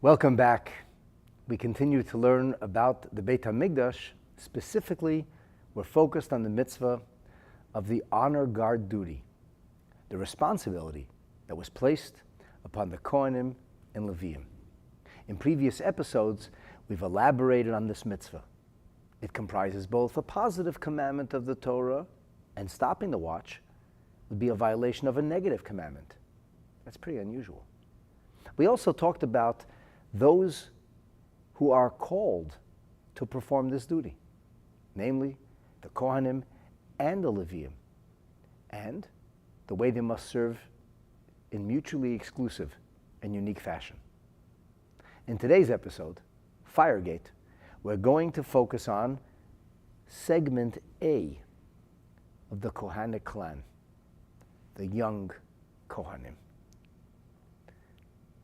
Welcome back. We continue to learn about the Beit HaMikdash. Specifically, we're focused on the mitzvah of the honor guard duty, the responsibility that was placed upon the Cohanim and Levi'im. In previous episodes, we've elaborated on this mitzvah. It comprises both a positive commandment of the Torah, and stopping the watch would be a violation of a negative commandment. That's pretty unusual. We also talked about those who are called to perform this duty, namely the Cohanim and the Levi'im, and the way they must serve in mutually exclusive and unique fashion. In today's episode, Firegate, we're going to focus on segment A of the Kohanic clan, the Young Kohanim.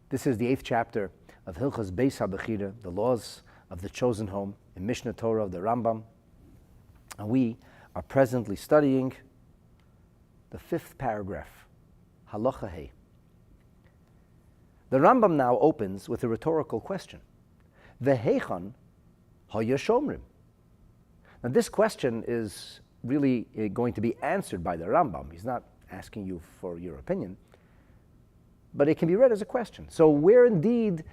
This is the 8th chapter of Hilchot Beit HaBechira, the laws of the chosen home, in Mishnah Torah of the Rambam. And we are presently studying the 5th paragraph, Halacha Hey. The Rambam now opens with a rhetorical question. V'heichan hayashomrim. Now this question is really going to be answered by the Rambam. He's not asking you for your opinion, but it can be read as a question. So where indeed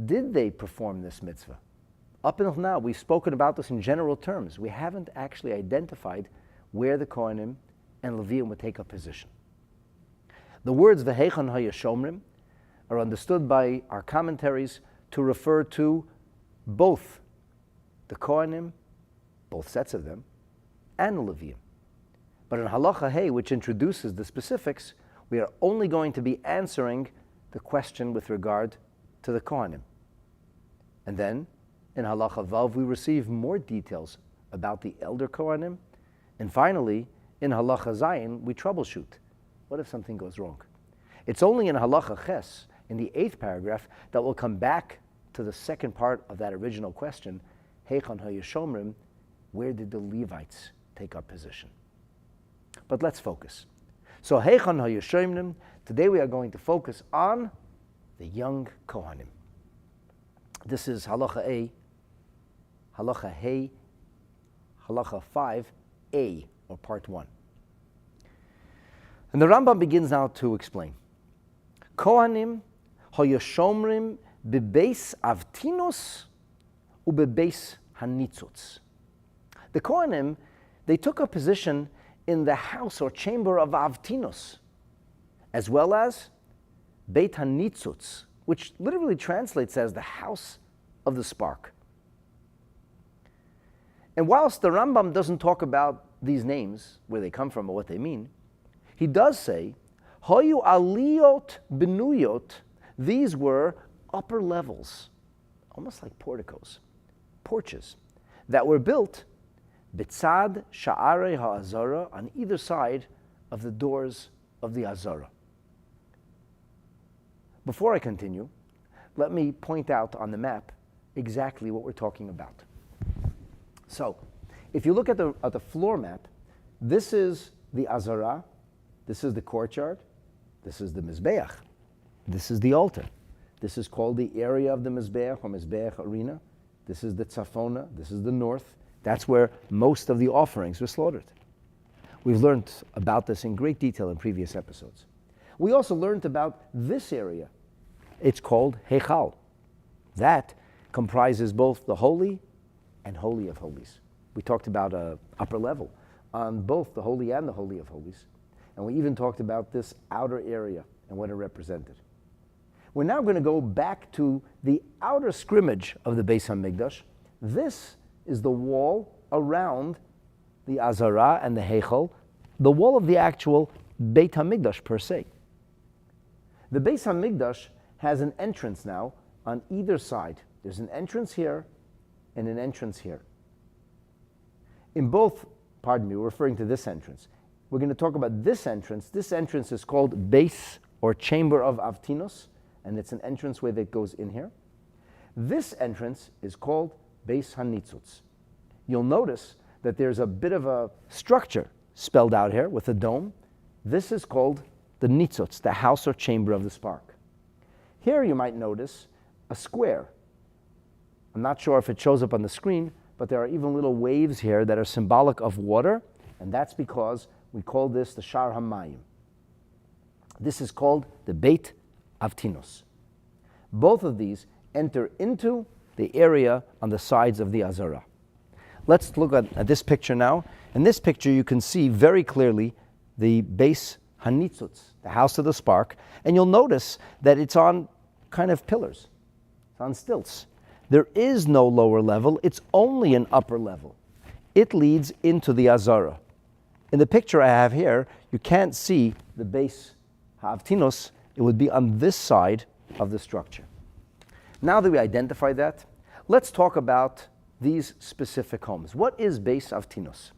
did they perform this mitzvah? Up until now, we've spoken about this in general terms. We haven't actually identified where the Kohanim and Levi'im would take a position. The words v'heichan hayashomrim are understood by our commentaries to refer to both the Kohanim, both sets of them, and the Levi'im. But in Halacha Hey, which introduces the specifics, we are only going to be answering the question with regard to the Kohanim. And then, in Halacha Vav, we receive more details about the elder Kohanim. And finally, in Halacha Zayin, we troubleshoot. What if something goes wrong? It's only in Halacha Ches, in the 8th paragraph, that we'll come back to the second part of that original question, Heichan hayashomrim, where did the Levites take up position? But let's focus. So Heichan hayashomrim, today we are going to focus on the Young Kohanim. This is Halacha A, Halacha Hey, Halacha 5A, or part 1. And the Rambam begins now to explain. Kohanim hayashomrim bebeis avtinus ubebeis hanitzutz. The Kohanim, they took a position in the house or chamber of avtinus, as well as Beit HaNitzutz, which literally translates as the house of the spark. And whilst the Rambam doesn't talk about these names, where they come from or what they mean, he does say, Hoyu aliyot benuyot, these were upper levels, almost like porticos, porches, that were built bitzad sha'arei ha'azara, on either side of the doors of the azara. Before I continue, let me point out on the map exactly what we're talking about. So, if you look at the floor map, this is the azara, this is the courtyard, this is the mizbeach, this is the altar. This is called the area of the mizbeach or mizbeach arena. This is the tzafona, this is the north. That's where most of the offerings were slaughtered. We've learned about this in great detail in previous episodes. We also learned about this area. It's called Heichal. That comprises both the Holy and Holy of Holies. We talked about an upper level on both the Holy and the Holy of Holies. And we even talked about this outer area and what it represented. We're now going to go back to the outer scrimmage of the Beit HaMikdash. This is the wall around the Azara and the Heichal, the wall of the actual Beit HaMikdash per se. The Beit HaMikdash has an entrance now on either side. There's an entrance here and an entrance here. In both pardon me, we're referring to this entrance. We're going to talk about this entrance. This entrance is called Beis or Chamber of Avtinos, and it's an entranceway that goes in here. This entrance is called Beis HaNitzutz. You'll notice that there's a bit of a structure spelled out here with a dome. This is called the Nitzutz, the house or chamber of the spark. Here you might notice a square. I'm not sure if it shows up on the screen, but there are even little waves here that are symbolic of water, and that's because we call this the Shar HaMayim. This is called the Beit Avtinos. Both of these enter into the area on the sides of the Azara. Let's look at this picture now. In this picture you can see very clearly the Beis HaNitzutz, the house of the spark, and you'll notice that it's on kind of pillars. It's on stilts. There is no lower level, it's only an upper level. It leads into the Azara. In the picture I have here, you can't see the Beis HaAvtinos. It would be on this side of the structure. Now that we identify that, let's talk about these specific homes. What is Beis Avtinos?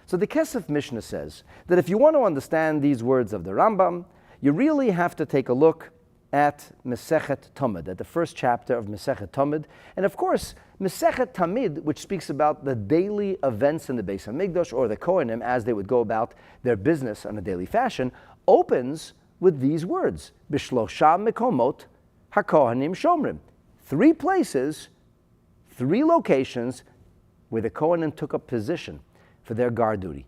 So the Kesef Mishnah says that if you want to understand these words of the Rambam, you really have to take a look at Masechet Tamid, at the first chapter of Masechet Tamid. And of course, Masechet Tamid, which speaks about the daily events in the Beit HaMikdash, or the Kohanim, as they would go about their business on a daily fashion, opens with these words, Bishlosha Mekomot HaKohanim Shomrim. 3 places, 3 locations where the Kohanim took up position for their guard duty.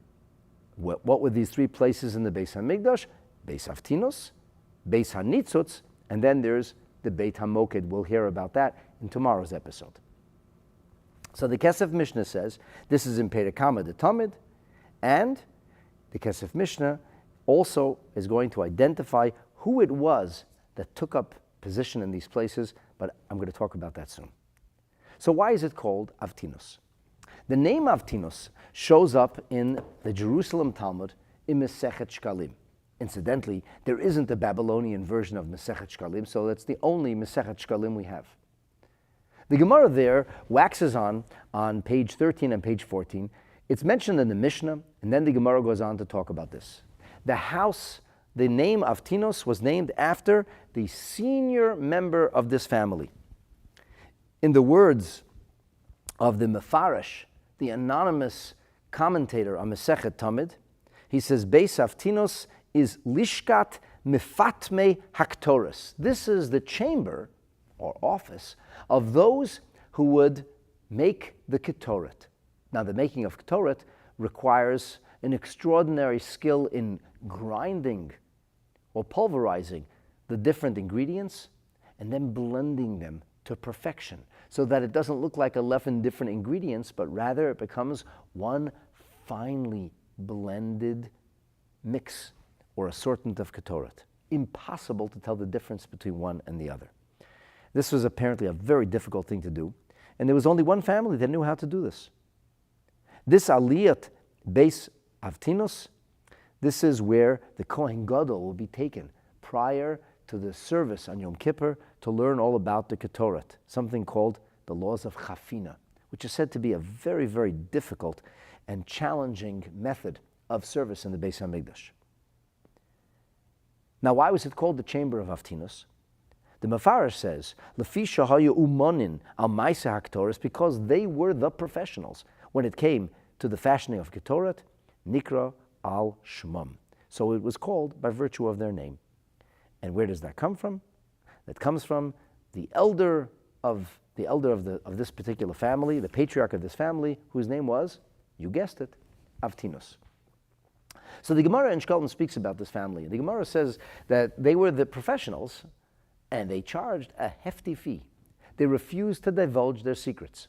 What were these 3 places in the Beit HaMikdash? Beis Avtinos, Beis HaNitzutz, and then there's the Beit Hamokid. We'll hear about that in tomorrow's episode. So the Kesef Mishnah says, this is in Perikama de Tamid, and the Kesef Mishnah also is going to identify who it was that took up position in these places, but I'm going to talk about that soon. So why is it called Avtinos? The name Avtinos shows up in the Jerusalem Talmud in Masechet Shkalim. Incidentally, there isn't a Babylonian version of Masechet Shkalim, so that's the only Masechet Shkalim we have. The Gemara there waxes on page 13 and page 14. It's mentioned in the Mishnah, and then the Gemara goes on to talk about this. The house, the name Avtinos was named after the senior member of this family. In the words of the Mefarish, the anonymous commentator on Masechet Tamid, he says, Beis Avtinos is Lishkat Mifatme Haktoris. This is the chamber or office of those who would make the Ketoret. Now, the making of Ketoret requires an extraordinary skill in grinding or pulverizing the different ingredients and then blending them to perfection so that it doesn't look like 11 different ingredients, but rather it becomes one finely blended mix or assortment of Ketoret. Impossible to tell the difference between one and the other. This was apparently a very difficult thing to do, and there was only one family that knew how to do this. This Aliyat Beis Avtinos, this is where the Kohen Gadol will be taken prior to the service on Yom Kippur to learn all about the Ketoret, something called the laws of Chafina, which is said to be a very, very difficult and challenging method of service in the Beit HaMikdash. Now, why was it called the Chamber of Avtinos? The Mefarish says, Lefi shahayu umonin al ma'aseh haktoros, because they were the professionals when it came to the fashioning of Ketoret, Nikra al Shmam. So it was called by virtue of their name. And where does that come from? That comes from the elder of this particular family, the patriarch of this family, whose name was, you guessed it, Avtinos. So the Gemara in Shkolm speaks about this family. The Gemara says that they were the professionals and they charged a hefty fee. They refused to divulge their secrets.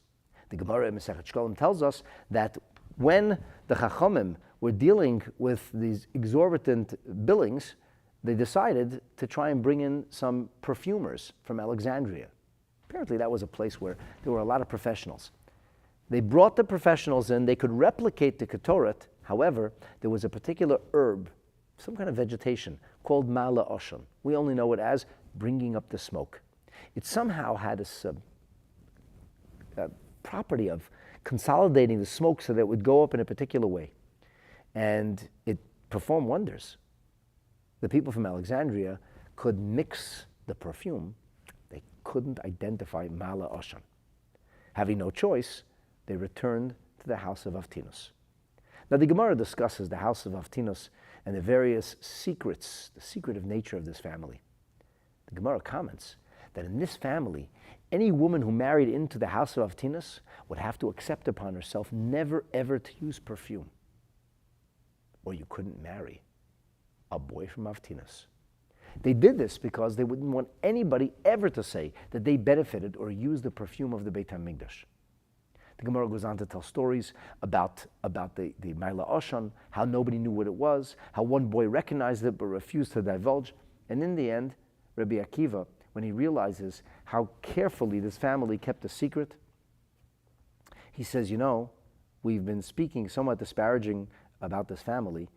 The Gemara in Masechet Shkolm tells us that when the Chachamim were dealing with these exorbitant billings, they decided to try and bring in some perfumers from Alexandria. Apparently that was a place where there were a lot of professionals. They brought the professionals in, they could replicate the Ketoret. However, there was a particular herb, some kind of vegetation, called Mala Oshon. We only know it as bringing up the smoke. It somehow had a property of consolidating the smoke so that it would go up in a particular way. And it performed wonders. The people from Alexandria could mix the perfume. They couldn't identify Mala Oshan. Having no choice, they returned to the house of Avtinus. Now the Gemara discusses the house of Avtinus and the various secrets, the secretive nature of this family. The Gemara comments that in this family, any woman who married into the house of Avtinus would have to accept upon herself never ever to use perfume. Or you couldn't marry a boy from Avtinus. They did this because they wouldn't want anybody ever to say that they benefited or used the perfume of the Beit HaMikdash. The Gemara goes on to tell stories about the Maila Oshan, how nobody knew what it was, how one boy recognized it but refused to divulge. And in the end, Rabbi Akiva, when he realizes how carefully this family kept a secret, he says, we've been speaking somewhat disparaging about this family,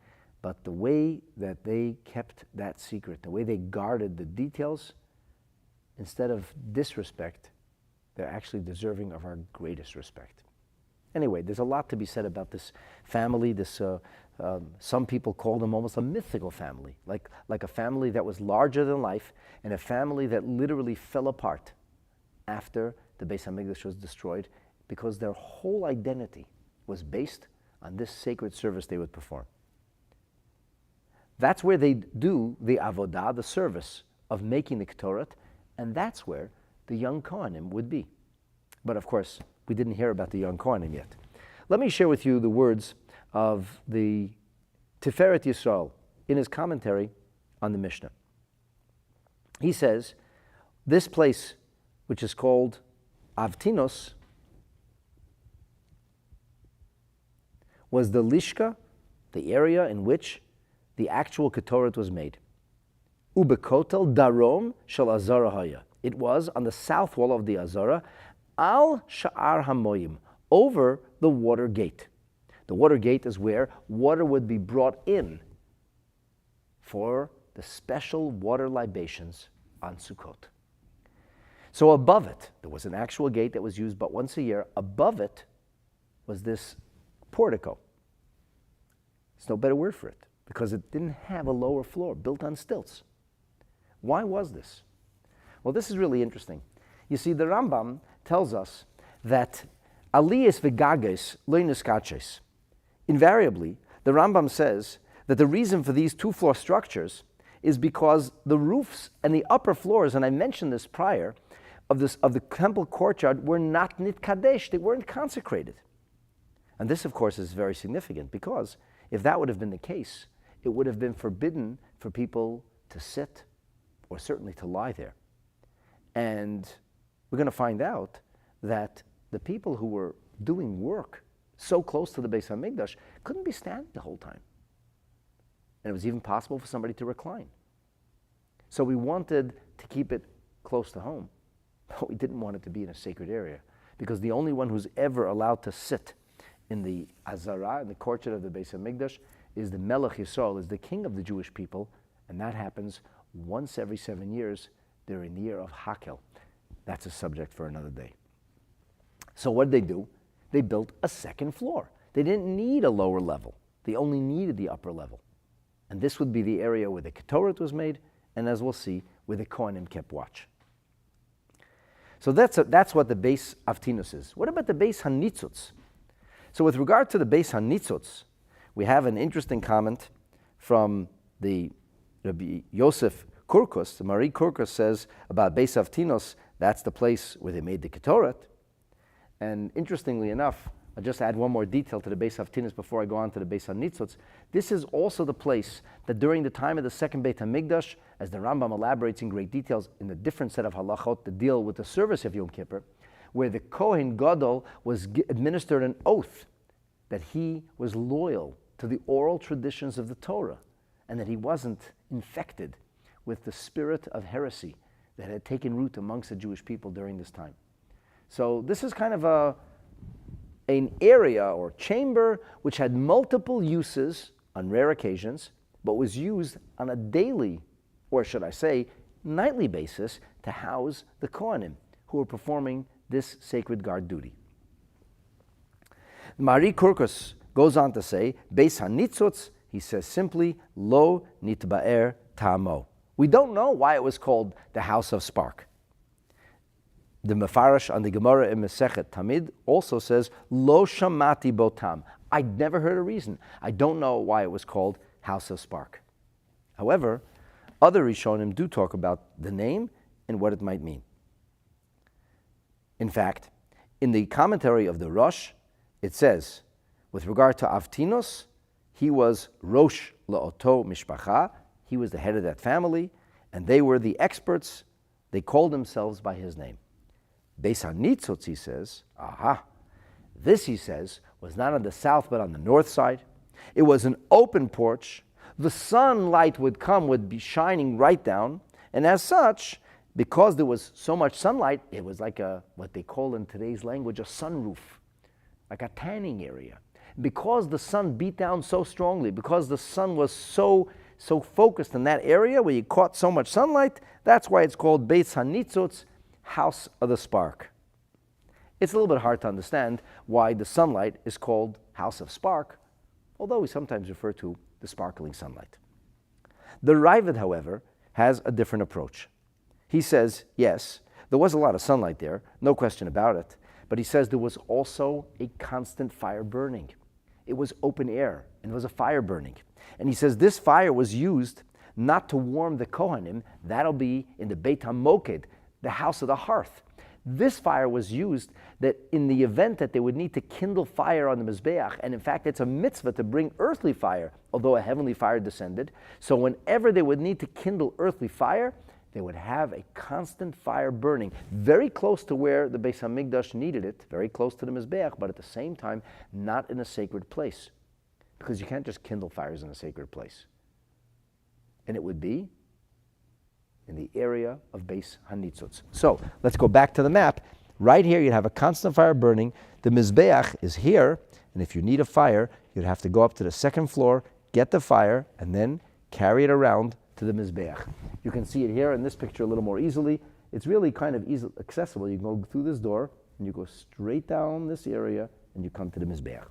but the way that they kept that secret, the way they guarded the details, instead of disrespect, they're actually deserving of our greatest respect. Anyway, there's a lot to be said about this family. Some people call them almost a mythical family, like a family that was larger than life, and a family that literally fell apart after the Beit HaMikdash was destroyed, because their whole identity was based on this sacred service they would perform. That's where they do the avodah, the service of making the Ketoret, and that's where the Young Kohanim would be. But of course, we didn't hear about the Young Kohanim yet. Let me share with you the words of the Tiferet Yisrael in his commentary on the Mishnah. He says, this place, which is called Avtinos, was the Lishka, the area in which the actual Ketoret was made. Ubekotel darom shel Azara haya. It was on the south wall of the Azara, al sha'ar hamoyim, over the water gate. The water gate is where water would be brought in for the special water libations on Sukkot. So above it, there was an actual gate that was used but once a year. Above it was this portico. There's no better word for it, because it didn't have a lower floor, built on stilts. Why was this? Well, this is really interesting. You see, the Rambam tells us that aliyas v'gages lo niskaches. Invariably, the Rambam says that the reason for these two-floor structures is because the roofs and the upper floors, and I mentioned this prior, of the temple courtyard were not nitkadesh, they weren't consecrated. And this, of course, is very significant, because if that would have been the case, it would have been forbidden for people to sit or certainly to lie there. And we're going to find out that the people who were doing work so close to the Beit HaMikdash couldn't be standing the whole time. And it was even possible for somebody to recline. So we wanted to keep it close to home, but we didn't want it to be in a sacred area, because the only one who's ever allowed to sit in the Azara, in the courtyard of the Beit HaMikdash, is the Melech Yisrael, is the king of the Jewish people, and that happens once every 7 years during the year of Hakel. That's a subject for another day. So what did they do? They built a second floor. They didn't need a lower level. They only needed the upper level. And this would be the area where the Ketoret was made, and as we'll see, where the Kohanim kept watch. So that's what the Beis Avtinus is. What about the Beis HaNitzutz? So with regard to the Beis HaNitzutz, we have an interesting comment from the Rabbi Yosef Kurkus. The Marie Kurkus says about Beis Avtinus, that's the place where they made the Ketoret. And interestingly enough, I'll just add one more detail to the Beis Avtinus before I go on to the Beis HaNitzutz. This is also the place that during the time of the second Beit HaMikdash, as the Rambam elaborates in great details in a different set of halachot to deal with the service of Yom Kippur, where the Kohen Gadol was administered an oath that he was loyal to the oral traditions of the Torah, and that he wasn't infected with the spirit of heresy that had taken root amongst the Jewish people during this time. So this is kind of an area or chamber which had multiple uses on rare occasions, but was used on a daily, or should I say, nightly basis to house the Kohanim who were performing this sacred guard duty. Mari Kurkus goes on to say, Beis HaNitzutz, he says simply, Lo Nitba'er Ta'amo. We don't know why it was called the house of spark. The Mefarash on the Gemara in Masechet Tamid also says, Lo Shamati Botam. I never heard a reason. I don't know why it was called house of spark. However, other Rishonim do talk about the name and what it might mean. In fact, in the commentary of the Rosh, it says, with regard to Avtinos, he was Rosh La'oto Mishpacha, he was the head of that family, and they were the experts. They called themselves by his name. Beis HaNitzutz, he says, this, he says, was not on the south but on the north side. It was an open porch. The sunlight would be shining right down, and as such, because there was so much sunlight, it was like what they call in today's language a sunroof, like a tanning area. Because the sun beat down so strongly, because the sun was so focused in that area where you caught so much sunlight, that's why it's called Beis HaNitzutz, house of the spark. It's a little bit hard to understand why the sunlight is called house of spark, although we sometimes refer to the sparkling sunlight. The Ravid, however, has a different approach. He says, yes, there was a lot of sunlight there, no question about it, but he says there was also a constant fire burning. It was open air, and there was a fire burning. And he says this fire was used not to warm the Kohanim, that'll be in the Beit HaMokid, the house of the hearth. This fire was used that in the event that they would need to kindle fire on the Mizbeach, and in fact it's a mitzvah to bring earthly fire, although a heavenly fire descended. So whenever they would need to kindle earthly fire, they would have a constant fire burning, very close to where the Beit HaMikdash needed it, very close to the Mizbeach, but at the same time, not in a sacred place. Because you can't just kindle fires in a sacred place. And it would be in the area of Beis HaNitzutz. So, let's go back to the map. Right here, you'd have a constant fire burning. The Mizbeach is here, and if you need a fire, you'd have to go up to the second floor, get the fire, and then carry it around to the Mizbeach. You can see it here in this picture a little more easily. It's really kind of easily accessible. You go through this door, and you go straight down this area, and you come to the Mizbeach.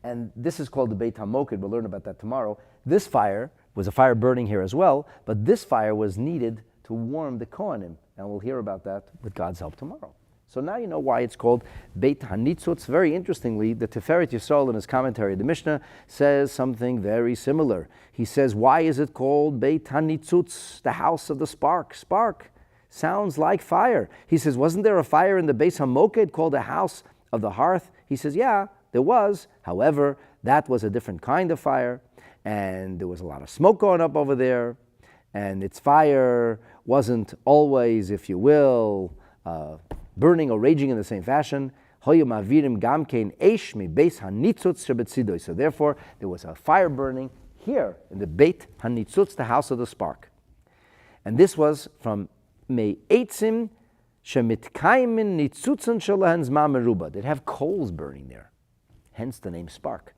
And this is called the Beit HaMokid. We'll learn about that tomorrow. This fire was a fire burning here as well, but this fire was needed to warm the Kohanim, and we'll hear about that with God's help tomorrow. So now you know why it's called Beit HaNitzutz. Very interestingly, the Tiferet Yisrael in his commentary, the Mishnah, says something very similar. He says, why is it called Beit HaNitzutz, the house of the spark? Spark sounds like fire. He says, wasn't there a fire in the Beis HaMokid called the house of the hearth? He says, yeah, there was. However, that was a different kind of fire, and there was a lot of smoke going up over there, and its fire wasn't always, if you will, burning or raging in the same fashion. So therefore, there was a fire burning here in the Beit HaNitzutz, the house of the spark. And this was from Me'etzim Shemitkaimin Nitzutzan Shalahan Zma Meruba. They'd have coals burning there, hence the name spark.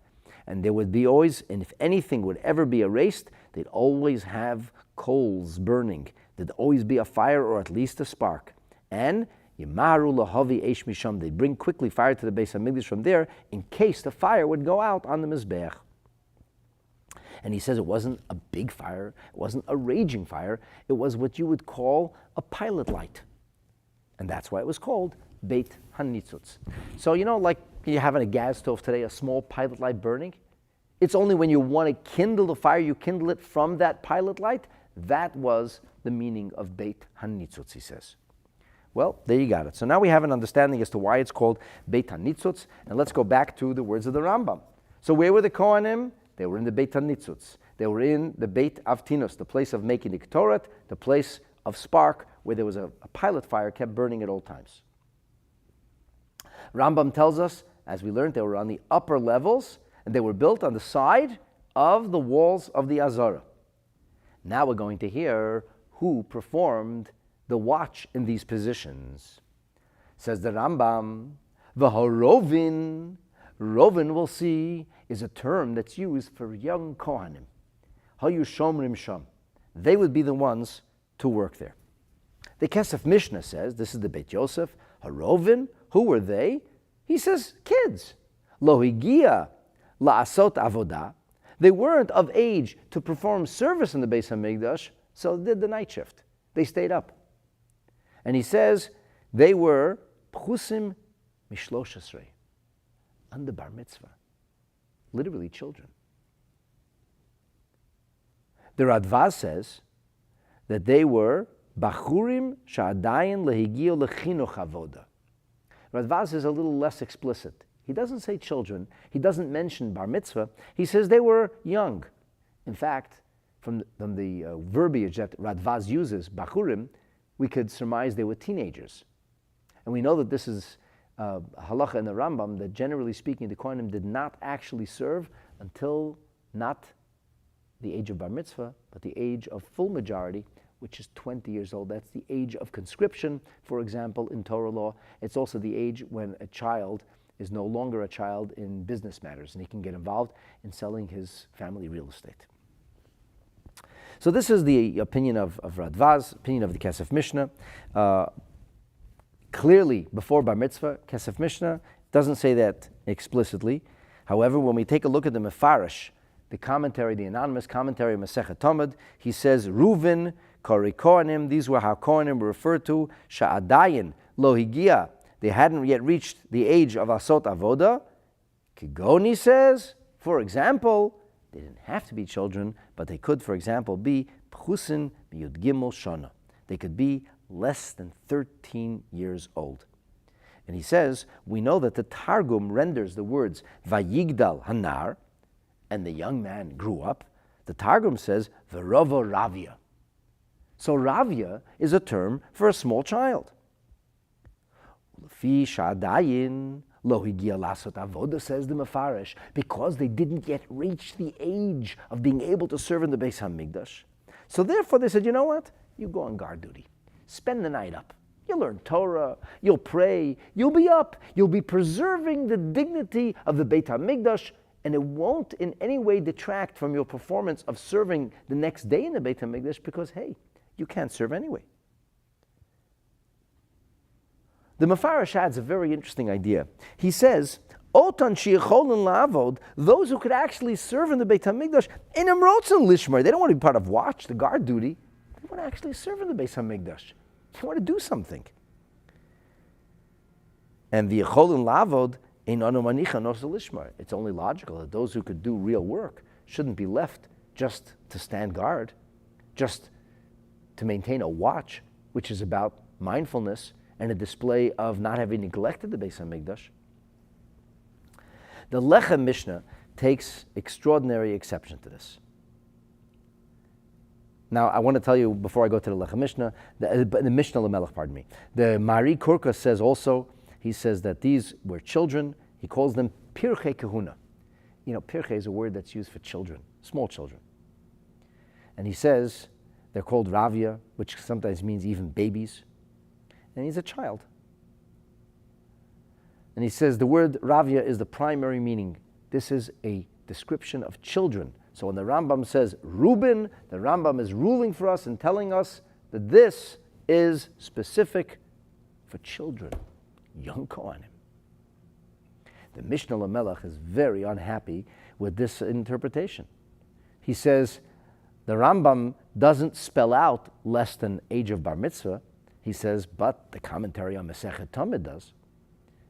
And there would be always, and if anything would ever be erased, they'd always have coals burning. There'd always be a fire or at least a spark. And Yimaru lahavi eish misham. They'd bring quickly fire to the Beit HaMikdash from there in case the fire would go out on the Mizbeach. And he says it wasn't a big fire, it wasn't a raging fire, it was what you would call a pilot light. And that's why it was called Beit HaNitzutz. So like you have on a gas stove today, a small pilot light burning. It's only when you want to kindle the fire, you kindle it from that pilot light. That was the meaning of Beit HaNitzutz, he says. Well, there you got it. So now we have an understanding as to why it's called Beit HaNitzutz, and let's go back to the words of the Rambam. So where were the Kohanim? They were in the Beit HaNitzutz. They were in the Beit Avtinos, the place of making the Ketoret, the place of spark, where there was a pilot fire kept burning at all times. Rambam tells us, as we learned, they were on the upper levels, and they were built on the side of the walls of the Azara. Now we're going to hear who performed the watch in these positions. Says the Rambam, V'harovin, Rovin, we'll see, is a term that's used for young Kohanim. Hayu shomrim sham. They would be the ones to work there. The Kesef Mishnah says, this is the Beit Yosef, Harovin, who were they? He says, kids. Lo higia la'asot avodah. They weren't of age to perform service in the Beit HaMikdash, so they did the night shift. They stayed up. And he says they were pchusim mishlosh esrei, under bar mitzvah, literally children. The Radvaz says that they were bachurim sha'adayin lehigiu lechinuch avoda. Radvaz is a little less explicit. He doesn't say children. He doesn't mention bar mitzvah. He says they were young. In fact, from the verbiage that Radvaz uses, bachurim, we could surmise they were teenagers. And we know that this is halacha in the Rambam, that generally speaking, the Kohanim did not actually serve until not the age of bar mitzvah, but the age of full majority, which is 20 years old. That's the age of conscription, for example, in Torah law. It's also the age when a child is no longer a child in business matters, and he can get involved in selling his family real estate. So this is the opinion of Radvaz, opinion of the Kesef Mishnah. Clearly, before Bar Mitzvah, Kesef Mishnah doesn't say that explicitly. However, when we take a look at the Mefarish, the commentary, the anonymous commentary of Masechet Talmud, he says, Reuven, Kori Kohanim, these were how Kohanim were referred to, Sha'adayin, Lo Higia, they hadn't yet reached the age of Asot Avoda. Kigoni says, for example, they didn't have to be children, but they could, for example, be Pchusin Miyud Gimel Shana. They could be less than 13 years old. And he says, we know that the Targum renders the words Vayigdal Hanar, and the young man grew up. The Targum says, Verovo Ravia. So Ravia is a term for a small child. Fi Shadayin Lo Higia Lasot Avoda, says the Mefarish, because they didn't yet reach the age of being able to serve in the Beit HaMikdash. So therefore they said, you know what? You go on guard duty. Spend the night up. You'll learn Torah, you'll pray, you'll be up, you'll be preserving the dignity of the Beit HaMikdash, and it won't in any way detract from your performance of serving the next day in the Beit HaMikdash, because, hey, you can't serve anyway. The Mefarish adds a very interesting idea. He says, Otan she'icholin la'avod, those who could actually serve in the Beit HaMikdash, enam rotzen lishmer, they don't want to be part of watch, the guard duty. They want to actually serve in the Beit HaMikdash. They want to do something. And the yicholin la'avod, ein anu manicha nosa lishmer. It's only logical that those who could do real work shouldn't be left just to stand guard, just to maintain a watch, which is about mindfulness and a display of not having neglected the Beit HaMikdash. The Lechem Mishnah takes extraordinary exception to this. Now, I want to tell you, before I go to the Lechem Mishnah, the Mishnah Lamelech, pardon me. The Mari Kurka says also, he says that these were children. He calls them Pirchei Kahuna. You know, Pirchei is a word that's used for children, small children. And he says they're called Ravia, which sometimes means even babies. And he's a child. And he says the word Ravia is the primary meaning. This is a description of children. So when the Rambam says Reuben, the Rambam is ruling for us and telling us that this is specific for children, young Kohanim. The Mishnah Lamelech is very unhappy with this interpretation. He says the Rambam doesn't spell out less than age of bar mitzvah. He says, but the commentary on Masechet Talmud does.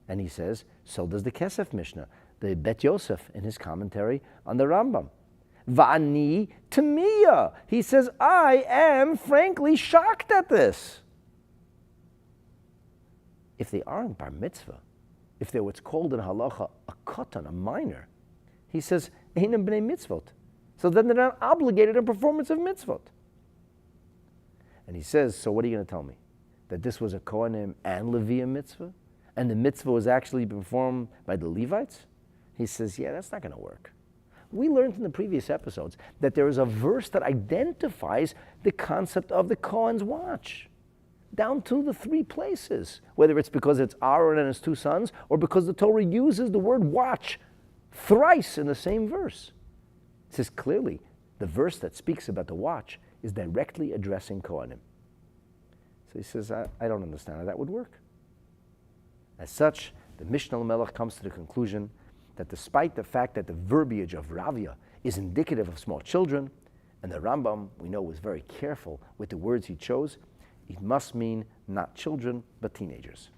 And he says, so does the Kesef Mishnah, the Bet Yosef in his commentary on the Rambam. Va'ani Tamiya. He says, I am frankly shocked at this. If they aren't bar mitzvah, if they're what's called in halacha a katan, a minor, he says, einam b'nei mitzvot. So then they're not obligated in performance of mitzvot. And he says, so what are you going to tell me? That this was a Cohanim and Levi'im mitzvah? And the mitzvah was actually performed by the Levites? He says, yeah, that's not going to work. We learned in the previous episodes that there is a verse that identifies the concept of the Kohen's watch, down to the 3 places, whether it's because it's Aaron and his 2 sons, or because the Torah uses the word watch thrice in the same verse. It says clearly, the verse that speaks about the watch is directly addressing Kohanim. So he says, I don't understand how that would work. As such, the Mishnah Melech comes to the conclusion that despite the fact that the verbiage of Ravia is indicative of small children, and the Rambam, we know, was very careful with the words he chose, it must mean not children, but teenagers.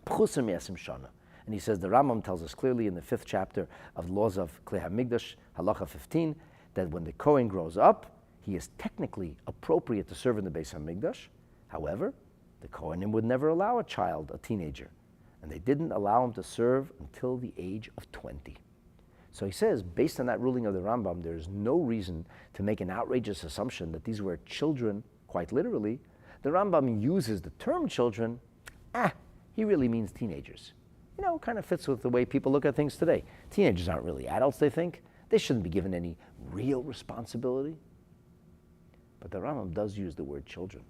And he says, the Rambam tells us clearly in the 5th chapter of the laws of Beit HaMikdash, halacha 15, that when the Kohen grows up, he is technically appropriate to serve in the Beit HaMikdash. However, the Kohanim would never allow a child, a teenager, and they didn't allow him to serve until the age of 20. So he says, based on that ruling of the Rambam, there is no reason to make an outrageous assumption that these were children, quite literally. The Rambam uses the term children, he really means teenagers. You know, kind of fits with the way people look at things today. Teenagers aren't really adults, they think. They shouldn't be given any real responsibility. But the Rambam does use the word children.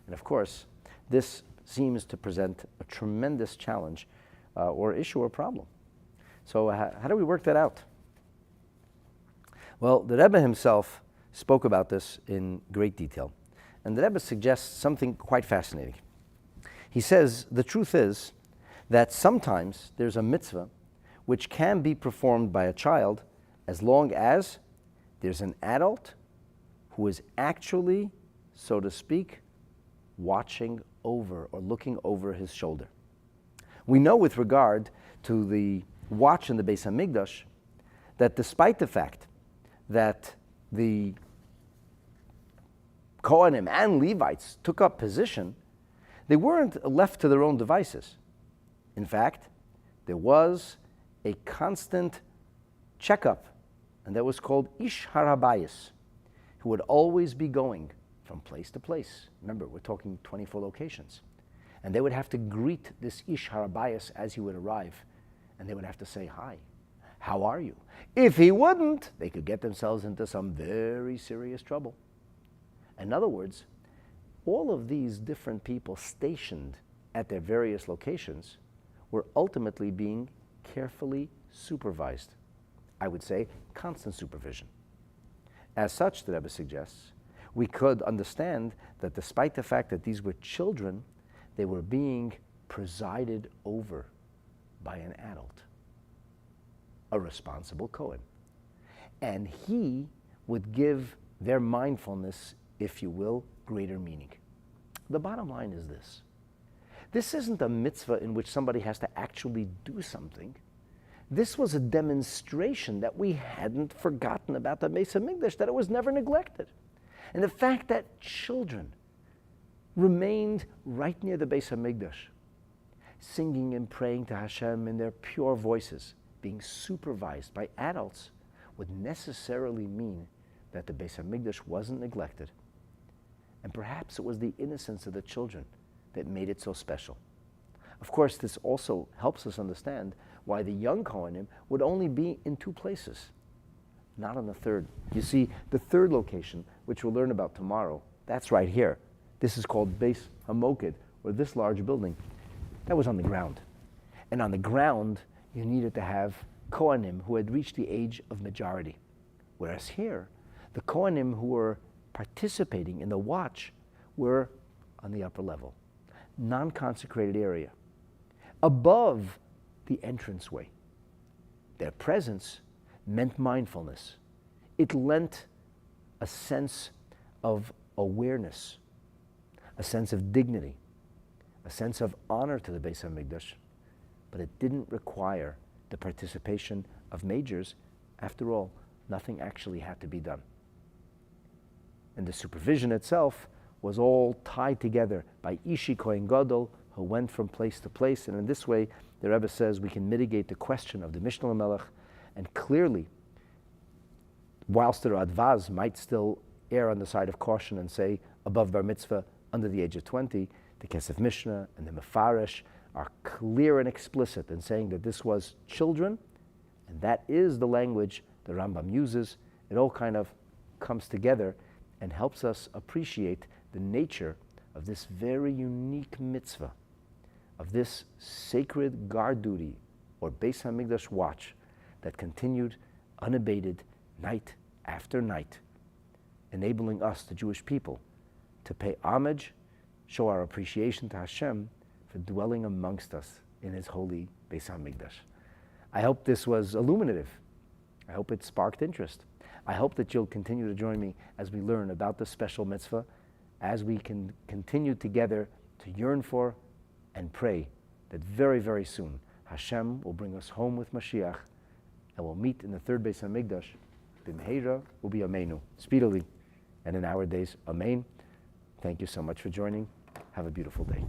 And of course, this seems to present a tremendous challenge or issue or problem. So how do we work that out? Well, the Rebbe himself spoke about this in great detail. And the Rebbe suggests something quite fascinating. He says, the truth is that sometimes there's a mitzvah which can be performed by a child as long as there's an adult who is actually, so to speak, watching over or looking over his shoulder. We know with regard to the watch in the Beit HaMikdash that despite the fact that the Cohanim and Levites took up position, they weren't left to their own devices. In fact, there was a constant checkup, and that was called Ish Harabayis, who would always be going from place to place. Remember, we're talking 24 locations. And they would have to greet this Ish Harabayis as he would arrive, and they would have to say, hi, how are you? If he wouldn't, they could get themselves into some very serious trouble. In other words, all of these different people stationed at their various locations were ultimately being carefully supervised. I would say constant supervision. As such, the Rebbe suggests, we could understand that despite the fact that these were children, they were being presided over by an adult, a responsible Kohen. And he would give their mindfulness, if you will, greater meaning. The bottom line is this. This isn't a mitzvah in which somebody has to actually do something. This was a demonstration that we hadn't forgotten about the Beit HaMikdash, that it was never neglected. And the fact that children remained right near the Beit HaMikdash, singing and praying to Hashem in their pure voices, being supervised by adults, would necessarily mean that the Beit HaMikdash wasn't neglected. And perhaps it was the innocence of the children that made it so special. Of course, this also helps us understand why the young Kohanim would only be in 2 places, not on the third. You see, the third location, which we'll learn about tomorrow, that's right here. This is called Beit Hamokid, or this large building. That was on the ground. And on the ground, you needed to have Kohanim who had reached the age of majority. Whereas here, the Kohanim who were participating in the watch were on the upper level, non-consecrated area, above the entranceway. Their presence meant mindfulness. It lent a sense of awareness, a sense of dignity, a sense of honor to the Beit HaMikdash, but it didn't require the participation of majors. After all, nothing actually had to be done. And the supervision itself was all tied together by Ishi Kohen Gadol, who went from place to place. And in this way, the Rebbe says we can mitigate the question of the Mishnah Melech. And clearly, whilst the Radvaz might still err on the side of caution and say above bar mitzvah, under the age of 20, the Kesef Mishnah and the Mefarish are clear and explicit in saying that this was children, and that is the language the Rambam uses. It all kind of comes together and helps us appreciate the nature of this very unique mitzvah, of this sacred guard duty or Beit HaMikdash watch that continued unabated night after night, enabling us, the Jewish people, to pay homage, show our appreciation to Hashem for dwelling amongst us in his holy Beit HaMikdash. I hope this was illuminative. I hope it sparked interest. I hope that you'll continue to join me as we learn about this special mitzvah, as we can continue together to yearn for and pray that very, very soon Hashem will bring us home with Mashiach and we'll meet in the third Beit HaMikdash. B'mehera u'b'yameinu, speedily and in our days. Amen. Thank you so much for joining. Have a beautiful day.